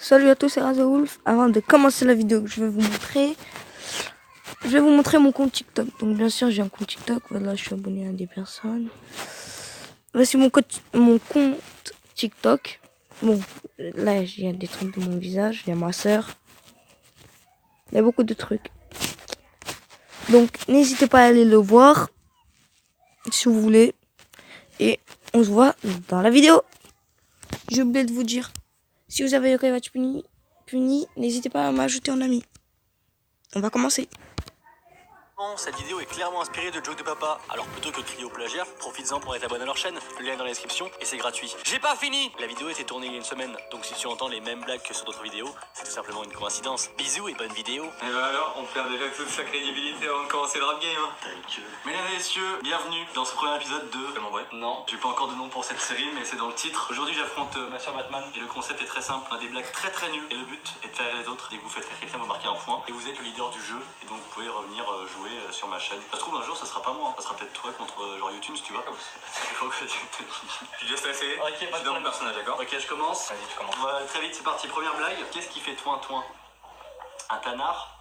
Salut à tous, c'est Razawolf. Avant de commencer la vidéo, je vais vous montrer mon compte TikTok. Donc bien sûr, j'ai un compte TikTok. Voilà, je suis abonné à des personnes. Voici mon compte TikTok. Bon, là, il y a des trucs de mon visage. Il y a ma soeur. Il y a beaucoup de trucs. Donc, n'hésitez pas à aller le voir si vous voulez. Et on se voit dans la vidéo. J'ai oublié de vous dire, si vous avez le Rewatch puni, n'hésitez pas à m'ajouter en ami. On va commencer. Cette vidéo est clairement inspirée de jokes de papa, alors plutôt que de crier au plagiat, profites-en pour être abonné à leur chaîne, le lien est dans la description et c'est gratuit. J'ai pas fini! La vidéo a été tournée il y a une semaine, donc si tu entends les mêmes blagues que sur d'autres vidéos, c'est tout simplement une coïncidence. Bisous et bonne vidéo. Et bah alors, on perd déjà toute sa crédibilité avant de commencer le rap game. Mesdames et messieurs, bienvenue dans ce premier épisode de... Tellement vrai. Non, j'ai pas encore de nom pour cette série, mais c'est dans le titre. Aujourd'hui j'affronte ma soeur Batman, et le concept est très simple, on a des blagues très nulles, et le but est de faire rire les autres. Dès que vous faites rire quelqu'un, vous marquez un point, et vous êtes le leader du jeu, et donc vous pouvez revenir jouer sur ma chaîne. Ça se trouve un jour ça sera pas moi, ça sera peut-être toi contre genre YouTube si tu vois. Tu laisses passer. Ok, pas dans le personnage, d'accord? Ok, je commence. Vas-y, tu commences. Voilà, très vite, c'est parti. Première blague. Qu'est-ce qui fait toin toin? Un canard?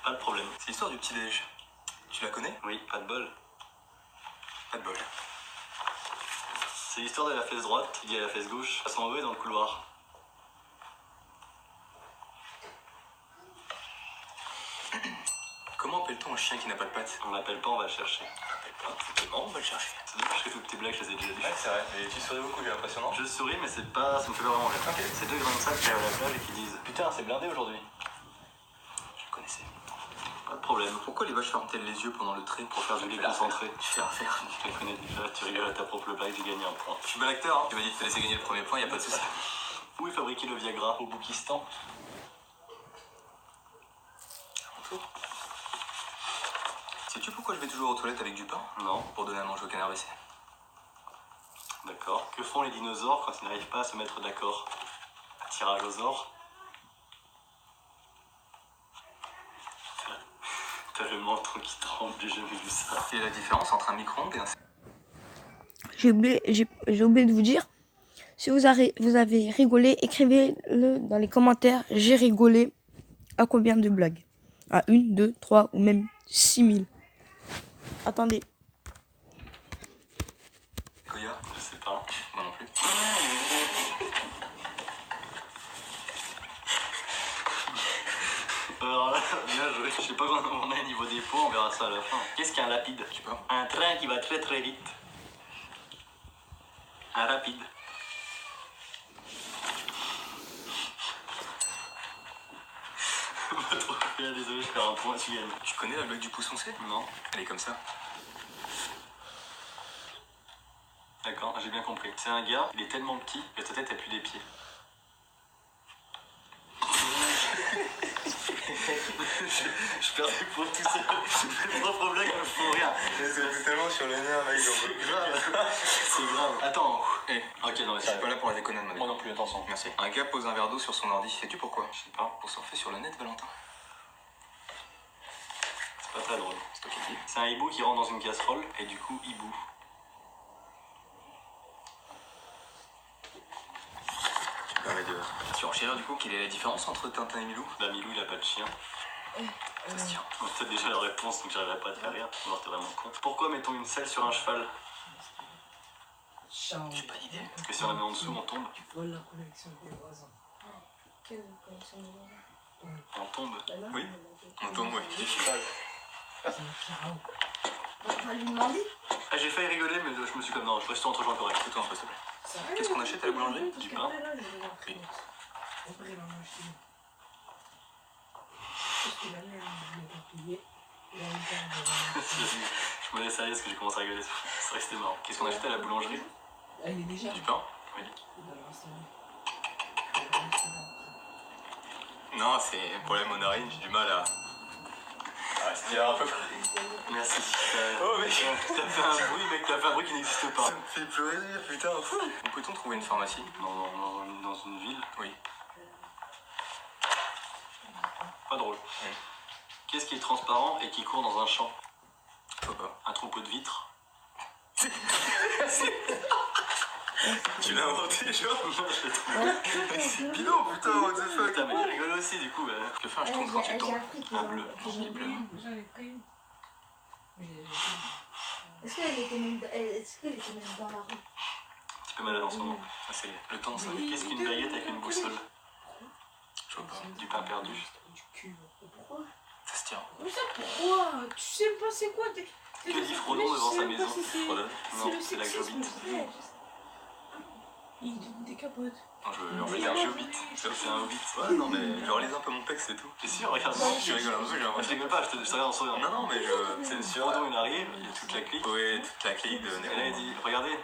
Pas de problème. C'est l'histoire du petit-déj. Tu la connais? Oui, pas de bol. Pas de bol. C'est l'histoire de la fesse droite qui dit à la fesse gauche. Elles sont dans le couloir. Comment appelle-t-on un chien qui n'a pas de pattes? On l'appelle pas, on va le chercher. Comment on va le chercher? C'est dommage que toutes tes blagues, je les ai déjà dit. Ouais, c'est vrai. Et tu souris beaucoup, j'ai l'impression, non? Je souris, mais c'est pas. Ça me fait pas vraiment rire. Ok. C'est deux grains de sable qui arrivent à la plage et qui disent putain, c'est blindé aujourd'hui. Je le connaissais. Pas de problème. Pourquoi les vaches ferment-elles les yeux pendant le trait? Pour faire du lait la concentré. Je fais refaire. Je te connais déjà, tu rigoles à ta propre blague, j'ai gagné un point. Je suis bon acteur, hein. Tu m'as dit de te laisser gagner le premier point, y a pas de soucis. Où est fabriqué le Viagra? Au Boukistan. Sais-tu pourquoi je vais toujours aux toilettes avec du pain? Non. Pour donner à manger au canard WC. D'accord. Que font les dinosaures quand ils n'arrivent pas à se mettre d'accord? Un tirage aux ors. T'as le menton qui tremble, j'ai jamais vu ça. Quelle est la différence entre un micro-ondes et un... J'ai oublié de vous dire, si vous avez rigolé, écrivez-le dans les commentaires. J'ai rigolé à combien de blagues? À 1, 2, 3 ou même 6000. Attendez. Goya? Je sais pas. Moi non plus. Alors là, bien joué. Je sais pas quand on est au niveau des pots, on verra ça à la fin. Qu'est-ce qu'un lapide? Je sais pas. Un train qui va très vite. Un rapide. Désolé, je perds un point, tu gagnes. Tu connais la blague du pouce foncé? Non. Elle est comme ça. D'accord, j'ai bien compris. C'est un gars, il est tellement petit que sa tête a plus des pieds. je perds des points tout seul. Mes propres blagues me font rire. C'est tellement sur le nerf, mec, j'en peux plus. C'est grave. Attends. Eh, Ok, non mais je ça suis pas là pour la déconner, Moi non plus, attention. Merci. Un gars pose un verre d'eau sur son ordi. Sais-tu pourquoi? Je sais pas. Pour surfer sur le net, Valentin. C'est pas très drôle. C'est toi qui le dis. C'est un hibou qui rentre dans une casserole et du coup, hibou. Permet de surenchérir du coup. Quelle est la différence entre Tintin et Milou? Bah, Milou, il a pas de chien. Ça se tient. On a peut-être déjà la réponse, donc j'arriverai pas à te faire rire. Ou alors t'es vraiment con. Pourquoi mettons une selle sur un cheval? J'ai pas d'idée. Parce que si on la met en dessous, on tombe. Vole la connexion des voisins. Quelle connexion de voisins? On tombe. Oui. On tombe, oui. On va lui demander. Ah, j'ai failli rigoler, mais je me suis comme non, je reste entre gens corrects. Fais-toi un peu, s'il te plaît. Qu'est-ce qu'on achète à la boulangerie? Du pain. Oui. Je me laisse aller parce que j'ai commencé à rigoler. C'est vrai que c'était marrant. Qu'est-ce qu'on achète à la boulangerie? Elle est déjà. Du pain? Oui. Non, c'est un problème aux narines, j'ai du mal à respirer un peu. Merci. Oh, mec. T'as fait un bruit, mec, t'as fait un bruit qui n'existe pas. Ça me fait pleurer de rire, putain. Où peut-on trouver une pharmacie? Dans une ville? Oui. Pas drôle. Oui. Qu'est-ce qui est transparent et qui court dans un champ? Faut pas. Un troupeau de vitres? Tu l'as inventé, genre? Non, je l'ai trouvé. Mais c'est bidon, putain, what the fuck? Putain, mais il rigole aussi, du coup. Que faire, je tourne quand tu tombes. Un bleu. J'en ai bleu. pris une. J'en ai pris une. Mais Est-ce qu'elle était même dans la rue? Un petit peu malade en ce moment. Ah, c'est le temps, ça. Qu'est-ce qu'une baguette avec une boussole? Je vois pas. Du pain perdu. du cul. Pourquoi? Ça se tient. Comment ça, pourquoi? Tu sais pas c'est quoi? Que dit Frodon devant sa maison? Frodon? Non, c'est là que j'habite. Il donne des capotes. Non, je en fait un hobbit. C'est un hobbit. Ouais, non, mais je relise un peu mon texte, c'est tout. T'es sûr? Regarde. Tu rigoles un peu, j'ai Moi, je l'impression. rigole pas, je te regarde en souriant. Non, non, mais je. C'est une Frodon, il arrive, il y a toute la clique. Ouais, toute la clique de Et là, il Néron. dit, regardez,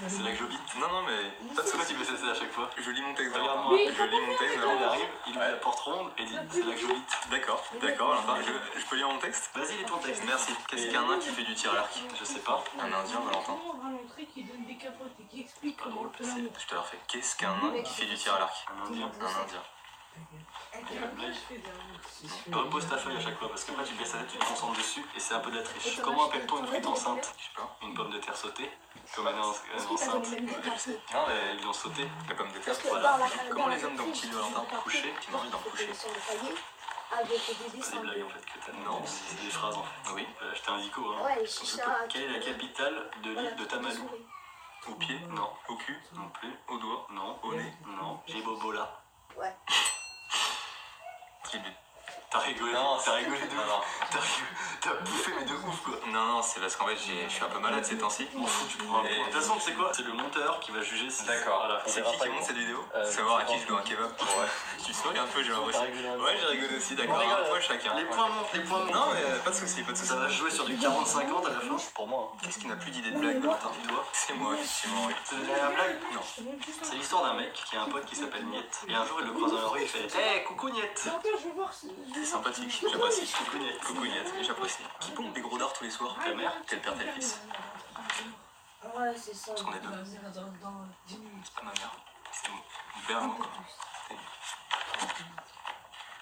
c'est là que j'habite. Non, non, mais. Toi, c'est quoi tu me fais ça à chaque fois? Je lis mon texte Regarde-moi. d'avant. Je lis mon texte Là, il d'avant. arrive, il ouvre la porte ronde et dit, c'est là que j'habite. D'accord, d'accord, alors je peux lire mon texte? Vas-y, lis ton texte. Merci. Qu'est-ce qu'un nain qui fait du tir à l'arc? Je sais pas. Un indien, Valentin. Valentin qui donne des capotes et qui explique Pas drôle, comment l'amour. Je te la refais. Qu'est-ce qu'un nain qui fait du tir à l'arc? Un indien. Un indien. Il y a une blague. Repose ta feuille à chaque fois parce que après tu baisses ta tête, tu te concentres dessus et c'est un peu de la triche. Comment appelle-t-on une frite enceinte? Je sais pas. Une pomme de terre sautée. Comme elle est enceinte. Non, mais ils l'ont sautée. La pomme de terre. Parce que Voilà. dans la Comment les hommes d'Antilles, Valentin? Coucher. Tu m'as envie d'en coucher. sur le palier avec des C'est des dessins. blagues en fait que t'as. Non. C'est des phrases en fait. Oui. Je t'ai un dico. Hein. Ouais, Donc, chicha. quelle est la capitale de l'île de Tamalou? Au pied? Non. Au cul? Non plus. Au doigt? Non. Au nez? Non. J'ai Bobola. Ouais. Qui but? T'as rigolé. Non, T'as rigolé de non, ouf. non. T'as bouffé mais de ouf quoi. Non, non, c'est parce qu'en fait, je suis un peu malade ces temps-ci. M'en fous, tu prends un Et- point. De toute façon, tu sais quoi? C'est le monteur qui va juger si. D'accord. Voilà. C'est qui monte cette vidéo? Savoir à qui je dois un kebab. Ouais. Tu souris un peu, j'ai l'impression. Ouais, j'ai rigolé aussi, d'accord. On rigole. Un point chacun. Les points montent, les points montent. Non, mais pas de soucis, pas de soucis. Ça va jouer sur du 40-50 à la fin. Pour moi. Qu'est-ce qui n'a plus d'idée de blague, Valentin? Toi. C'est moi, effectivement, oui. C'est la blague? Non. C'est l'histoire d'un mec qui a un pote qui s'appelle Niette. Et un jour, il le croise dans la rue et il fait Hé, coucou Niette! Attends, je veux voir. C'est sympathique, j'apprécie. Coucou Niette. Coucou Niette, j'apprécie. Qui pompe des gros dards tous les soirs? Ta mère? Tel père, tel fils. Ouais, c'est ça. Parce qu'on est deux. Dans 10 minutes. C'est pas ma mère. C'est mon père, moi, quoi.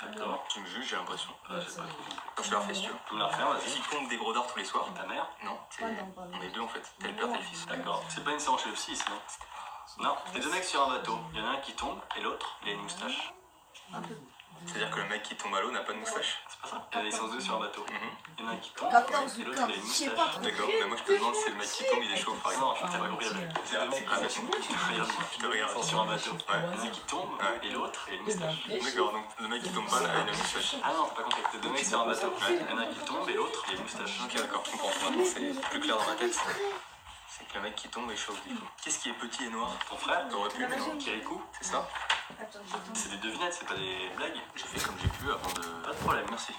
D'accord. Tu me juges, j'ai l'impression. J'ai pas trop. Je te la refais si tu veux. Tu me la refais, vas-y. Qui pompe des gros dards tous les soirs? Ta mère? Non, c'est... On est deux en fait. Tel père, tel fils. D'accord. C'est pas une séance chez le psy, sinon. Non, c'est deux mecs sur un bateau. Il y en a un qui tombe et l'autre, il a une moustache. C'est-à-dire que le mec qui tombe à l'eau n'a pas de moustache? C'est pas ça? Ils sont deux sur un bateau. Mhm. Il y en a un qui tombe Quand et l'autre, il a une je sais moustache. pas. D'accord, mais moi je te demande si le mec qui tombe il est chaud par Non, exemple. t'as pas compris la blague. C'est deux mecs Ah, d'accord. qui Je te regarde. sont sur un bateau. Ouais. Il y en a un qui tombe Ouais. et l'autre, il a une moustache. D'accord, donc le mec qui tombe pas là, il a une moustache. Ah non, t'as pas compris. C'est deux mecs sur un bateau. Il y en a un qui tombe et l'autre, il a une moustache. Ok, d'accord, je comprends. Maintenant c'est plus clair dans ma tête. C'est que le mec qui tombe est chauve du coup. Qu'est-ce qui est petit et noir? Ton frère, T'aurais pu, mais non. Kirikou, C'est ça? Attends, c'est des devinettes, c'est pas des blagues. J'ai fait comme j'ai pu avant de... Pas de problème, merci.